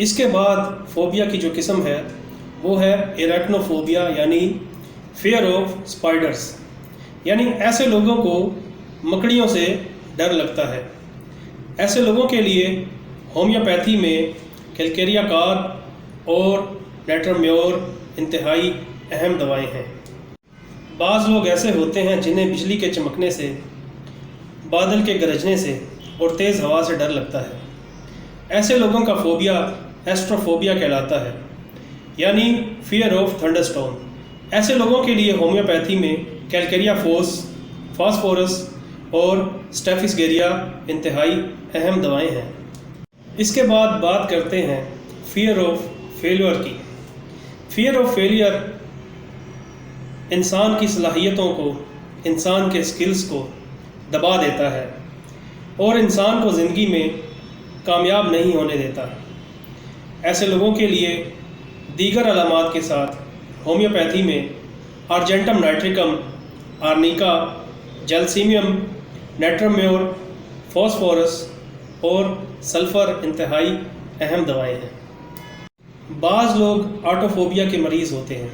اس کے بعد فوبیا کی جو قسم ہے وہ ہے ایریکنوفوبیا یعنی فیئر آف اسپائڈرس، یعنی ایسے لوگوں کو مکڑیوں سے ڈر لگتا ہے۔ ایسے لوگوں کے لیے ہومیوپیتھی میں کیلکیریا کارپ اور نیٹرمیور انتہائی اہم دوائیں ہیں۔ بعض لوگ ایسے ہوتے ہیں جنہیں بجلی کے چمکنے سے، بادل کے گرجنے سے اور تیز ہوا سے ڈر لگتا ہے۔ ایسے لوگوں کا فوبیا ایسٹروفوبیا کہلاتا ہے، یعنی فیئر آف تھنڈر اسٹارم۔ ایسے لوگوں کے لیے ہومیوپیتھی میں کیلکیریا فاسفورس اور اسٹیفس گیریا انتہائی اہم دوائیں ہیں۔ اس کے بعد بات کرتے ہیں فیئر آف فیلور کی۔ فیئر آف فیلئر انسان کی صلاحیتوں کو، انسان کے سکلز کو دبا دیتا ہے اور انسان کو زندگی میں کامیاب نہیں ہونے دیتا۔ ایسے لوگوں کے لیے دیگر علامات کے ساتھ ہومیوپیتھی میں آرجنٹم نائٹریکم، آرنیکا، جیلسیمیم، نیٹرمیور، فاسفورس اور سلفر انتہائی اہم دوائیں ہیں۔ بعض لوگ آٹوفوبیا کے مریض ہوتے ہیں۔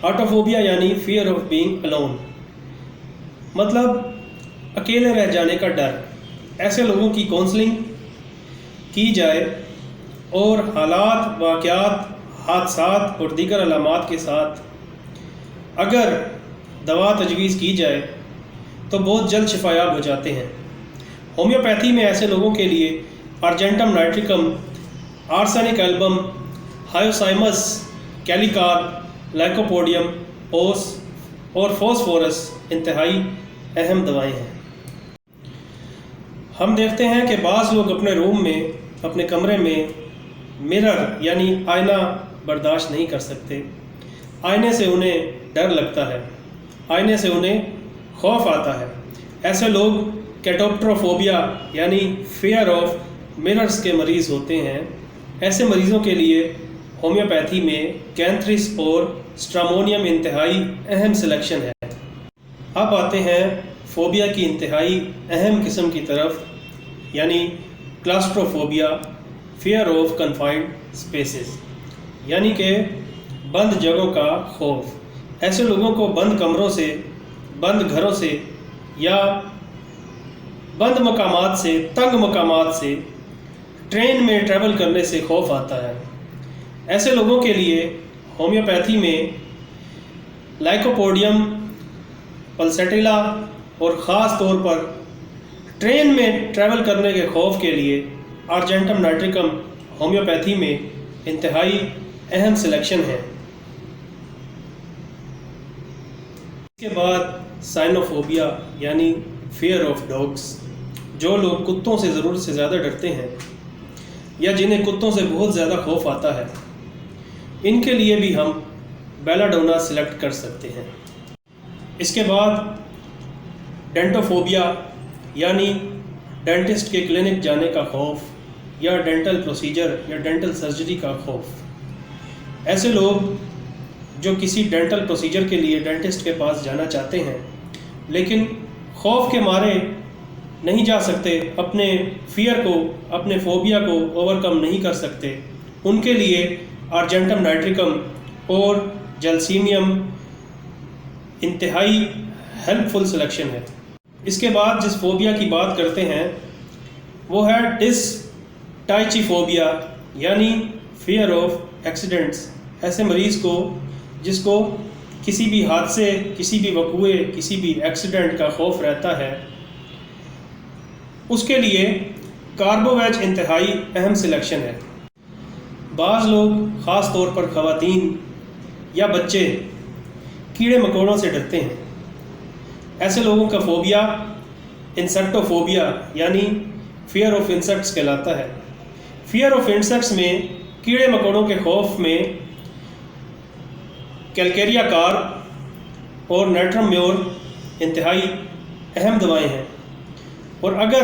آٹوفوبیا یعنی فیئر آف بینگ الون، مطلب اکیلے رہ جانے کا ڈر۔ ایسے لوگوں کی کونسلنگ کی جائے اور حالات، واقعات، حادثات اور دیگر علامات کے ساتھ اگر دوا تجویز کی جائے تو بہت جلد شفا یاب ہو جاتے ہیں۔ ہومیوپیتھی میں ایسے لوگوں کے لیے آرجنٹم نائٹریکم، آرسینک ایلبم، ہائیوسائمس، کیلیکارپ، لائکوپوڈیم اور فاسفورس انتہائی اہم دوائیں ہیں۔ ہم دیکھتے ہیں کہ بعض لوگ اپنے روم میں، اپنے کمرے میں مرر یعنی آئینہ برداشت نہیں کر سکتے۔ آئینے سے انہیں ڈر لگتا ہے، آئینے سے انہیں خوف آتا ہے۔ ایسے لوگ کیٹوپٹروفوبیا یعنی فیئر آف مررز کے مریض ہوتے ہیں۔ ایسے مریضوں کے لیے ہومیوپیتھی میں کینتھرس اور اسٹرامونیم انتہائی اہم سلیکشن ہے۔ اب آتے ہیں فوبیا کی انتہائی اہم قسم کی طرف، یعنی کلاسٹروفوبیا، فیئر آف کنفائنڈ اسپیسز، یعنی کہ بند جگہوں کا خوف۔ ایسے لوگوں کو بند کمروں سے، بند گھروں سے یا بند مقامات سے، تنگ مقامات سے، ٹرین میں ٹریول کرنے سے خوف آتا ہے۔ ایسے لوگوں کے لیے ہومیوپیتھی میں لائکوپوڈیم، پلسیٹیلا اور خاص طور پر ٹرین میں ٹریول کرنے کے خوف کے لیے آرجنٹم نائٹریکم ہومیوپیتھی میں انتہائی اہم سلیکشن ہے۔ اس کے بعد سائنوفوبیا یعنی فیئر آف ڈاگس۔ جو لوگ کتوں سے ضرورت سے زیادہ ڈرتے ہیں یا جنہیں کتوں سے بہت زیادہ خوف آتا ہے، ان کے لیے بھی ہم بیلاڈونا سلیکٹ کر سکتے ہیں۔ اس کے بعد ڈینٹوفوبیا یعنی ڈینٹسٹ کے کلینک جانے کا خوف یا ڈینٹل پروسیجر یا ڈینٹل سرجری کا خوف۔ ایسے لوگ جو کسی ڈینٹل پروسیجر کے لیے ڈینٹسٹ کے پاس جانا چاہتے ہیں لیکن خوف کے مارے نہیں جا سکتے، اپنے فیئر کو، اپنے فوبیا کو اوورکم نہیں کر سکتے، ان کے لیے آرجنٹم نائٹریکم اور جیلسیمیم انتہائی ہیلپ فل سلیکشن ہے۔ اس کے بعد جس فوبیا کی بات کرتے ہیں وہ ہے ڈسٹائچیفوبیا یعنی فیئر آف ایکسیڈنٹس۔ ایسے مریض کو جس کو کسی بھی حادثے، کسی بھی وقوعے، کسی بھی ایکسیڈنٹ کا خوف رہتا ہے، اس کے لیے کاربوویج انتہائی اہم سلیکشن ہے۔ بعض لوگ، خاص طور پر خواتین یا بچے، کیڑے مکوڑوں سے ڈرتے ہیں۔ ایسے لوگوں کا فوبیا انسیکٹوفوبیا یعنی فیئر آف انسیکٹس کہلاتا ہے۔ فیئر آف انسیکٹس میں کیڑے مکوڑوں کے خوف میں کیلکیریا کارپ اور نیٹرمیور انتہائی اہم دوائیں ہیں، اور اگر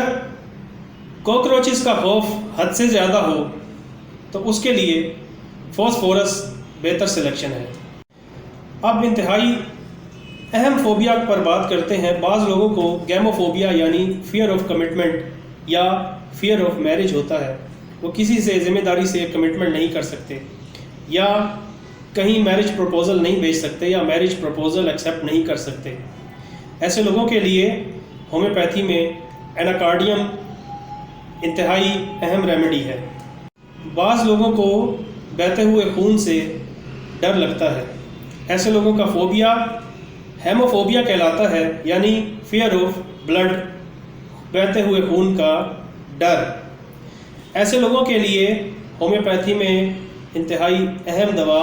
کوکروچز کا خوف حد سے زیادہ ہو تو اس کے لیے فاسفورس بہتر سلیکشن ہے۔ اب انتہائی اہم فوبیا پر بات کرتے ہیں۔ بعض لوگوں کو گیموفوبیا یعنی فیئر آف کمٹمنٹ یا فیئر آف میرج ہوتا ہے۔ وہ کسی سے ذمہ داری سے کمٹمنٹ نہیں کر سکتے، یا کہیں میرج پروپوزل نہیں بھیج سکتے، یا میرج پروپوزل ایکسیپٹ نہیں کر سکتے، ایسے لوگوں کے لیے ہومیوپیتھی میں ایناکارڈیم انتہائی اہم ریمیڈی ہے۔ بعض لوگوں کو بہتے ہوئے خون سے ڈر لگتا ہے، ایسے لوگوں کا فوبیا ہیموفوبیا کہلاتا ہے، یعنی فیئر آف بلڈ، بہتے ہوئے خون کا ڈر۔ ایسے لوگوں کے لیے ہومیوپیتھی میں انتہائی اہم دوا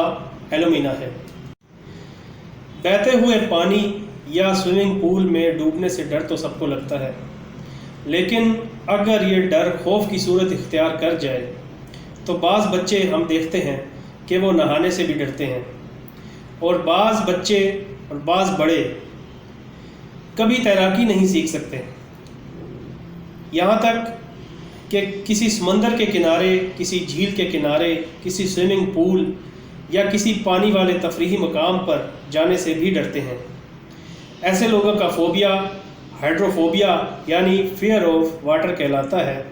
ایلومینا ہے۔ بہتے ہوئے پانی یا سوئمنگ پول میں ڈوبنے سے ڈر تو سب کو لگتا ہے، لیکن اگر یہ ڈر خوف کی صورت اختیار کر جائے تو بعض بچے ہم دیکھتے ہیں کہ وہ نہانے سے بھی ڈرتے ہیں، اور بعض بچے اور بعض بڑے کبھی تیراکی نہیں سیکھ سکتے، یہاں تک کہ کسی سمندر کے کنارے، کسی جھیل کے کنارے، کسی سوئمنگ پول یا کسی پانی والے تفریحی مقام پر جانے سے بھی ڈرتے ہیں۔ ایسے لوگوں کا فوبیا ہائیڈروفوبیا یعنی فیئر آف واٹر کہلاتا ہے۔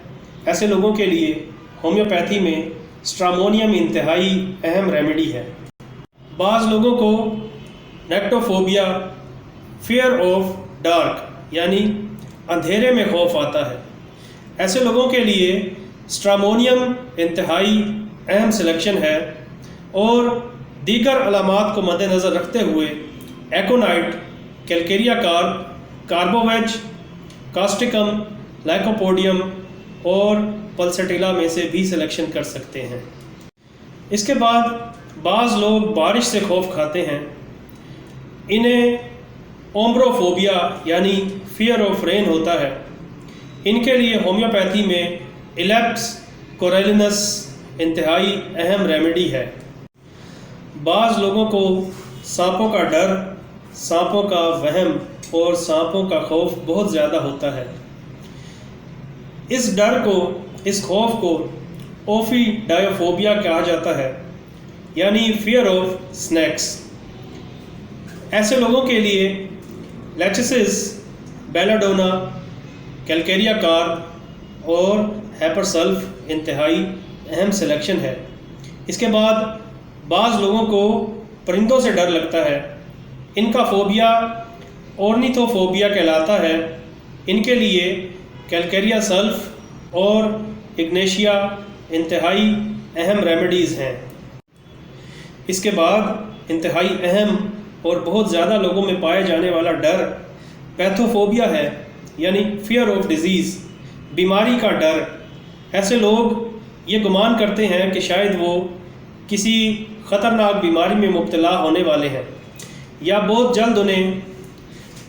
ایسے لوگوں کے لیے ہومیوپیتھی میں اسٹرامونیم انتہائی اہم ریمیڈی ہے۔ بعض لوگوں کو نیکٹوفوبیا فیئر آف ڈارک یعنی اندھیرے میں خوف آتا ہے۔ ایسے لوگوں کے لیے اسٹرامونیم انتہائی اہم سلیکشن ہے، اور دیگر علامات کو مد نظر رکھتے ہوئے ایکونائٹ، کیلکیریا کارب، کاربوویج، کاسٹکم، لائکوپوڈیم اور پلسٹیلا میں سے بھی سلیکشن کر سکتے ہیں۔ اس کے بعد بعض لوگ بارش سے خوف کھاتے ہیں، انہیں اومبروفوبیا یعنی فیئر آف رین ہوتا ہے۔ ان کے لیے ہومیوپیتھی میں ایلیپس کورالینس انتہائی اہم ریمیڈی ہے۔ بعض لوگوں کو سانپوں کا ڈر، سانپوں کا وہم اور سانپوں کا خوف بہت زیادہ ہوتا ہے۔ اس ڈر کو، اس خوف کو اوفی ڈائیوفوبیا کہا جاتا ہے، یعنی فیئر آف سنیکس۔ ایسے لوگوں کے لیے لیچسس، بیلاڈونا، کیلکیریا کارب اور ہیپرسلف انتہائی اہم سلیکشن ہے۔ اس کے بعد بعض لوگوں کو پرندوں سے ڈر لگتا ہے، ان کا فوبیا اورنیتھوفوبیا کہلاتا ہے۔ ان کے لیے کیلکیریا سلف اور اگنیشیا انتہائی اہم ریمیڈیز ہیں۔ اس کے بعد انتہائی اہم اور بہت زیادہ لوگوں میں پائے جانے والا ڈر پیتھوفوبیا ہے، یعنی فیئر آف ڈیزیز، بیماری کا ڈر۔ ایسے لوگ یہ گمان کرتے ہیں کہ شاید وہ کسی خطرناک بیماری میں مبتلا ہونے والے ہیں، یا بہت جلد انہیں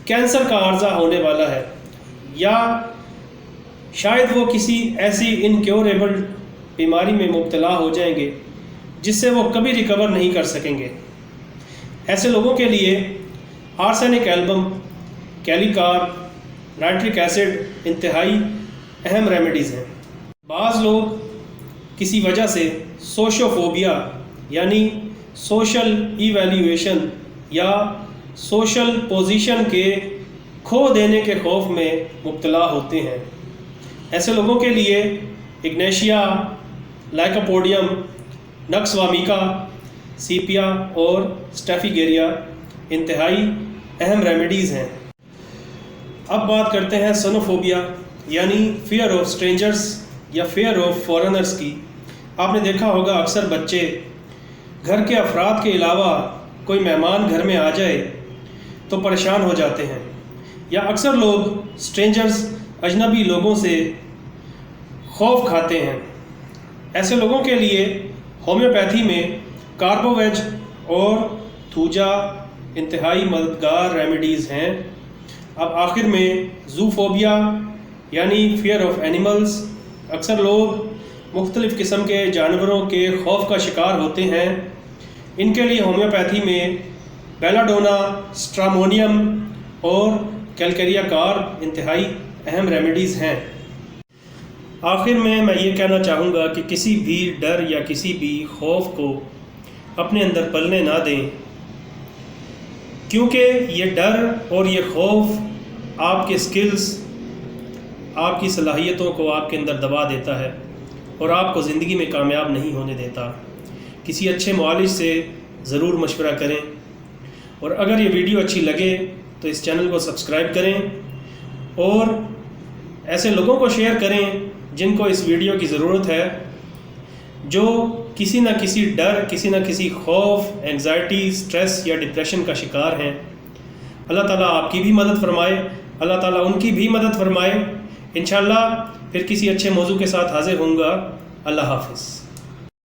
کینسر کا عارضہ ہونے والا ہے، یا شاید وہ کسی ایسی انکیوریبل بیماری میں مبتلا ہو جائیں گے جس سے وہ کبھی ریکور نہیں کر سکیں گے۔ ایسے لوگوں کے لیے آرسینک ایلبم، کیلیکارب، نائٹرک ایسڈ انتہائی اہم ریمیڈیز ہیں۔ بعض لوگ کسی وجہ سے سوشوفوبیا یعنی سوشل ایویلیویشن یا سوشل پوزیشن کے کھو دینے کے خوف میں مبتلا ہوتے ہیں۔ ایسے لوگوں کے لیے اگنیشیا، لائکوپوڈیم، نکس وامیکا، سیپیا اور اسٹیفیگیریا انتہائی اہم ریمیڈیز ہیں۔ اب بات کرتے ہیں سنوفوبیا یعنی فیئر آف اسٹرینجرز یا فیئر آف فارنرز کی۔ آپ نے دیکھا ہوگا اکثر بچے گھر کے افراد کے علاوہ کوئی مہمان گھر میں آ جائے تو پریشان ہو جاتے ہیں، یا اکثر لوگ اسٹرینجرز، اجنبی لوگوں سے خوف کھاتے ہیں۔ ایسے لوگوں کے لیے ہومیوپیتھی میں کاربوویج اور تھوجا انتہائی مددگار ریمیڈیز ہیں۔ اب آخر میں زوفوبیا یعنی فیئر آف اینیملز، اکثر لوگ مختلف قسم کے جانوروں کے خوف کا شکار ہوتے ہیں۔ ان کے لیے ہومیوپیتھی میں بیلاڈونا، اسٹرامونیم اور کیلکیریا کارب انتہائی اہم ریمیڈیز ہیں۔ آخر میں یہ کہنا چاہوں گا کہ کسی بھی ڈر یا کسی بھی خوف کو اپنے اندر پلنے نہ دیں، کیونکہ یہ ڈر اور یہ خوف آپ کے سکلز، آپ کی صلاحیتوں کو آپ کے اندر دبا دیتا ہے، اور آپ کو زندگی میں کامیاب نہیں ہونے دیتا۔ کسی اچھے معالج سے ضرور مشورہ کریں، اور اگر یہ ویڈیو اچھی لگے تو اس چینل کو سبسکرائب کریں اور ایسے لوگوں کو شیئر کریں جن کو اس ویڈیو کی ضرورت ہے، جو کسی نہ کسی ڈر، کسی نہ کسی خوف، اینگزائٹی، سٹریس یا ڈپریشن کا شکار ہیں۔ اللہ تعالیٰ آپ کی بھی مدد فرمائے، اللہ تعالیٰ ان کی بھی مدد فرمائے۔ انشاءاللہ پھر کسی اچھے موضوع کے ساتھ حاضر ہوں گا۔ اللہ حافظ۔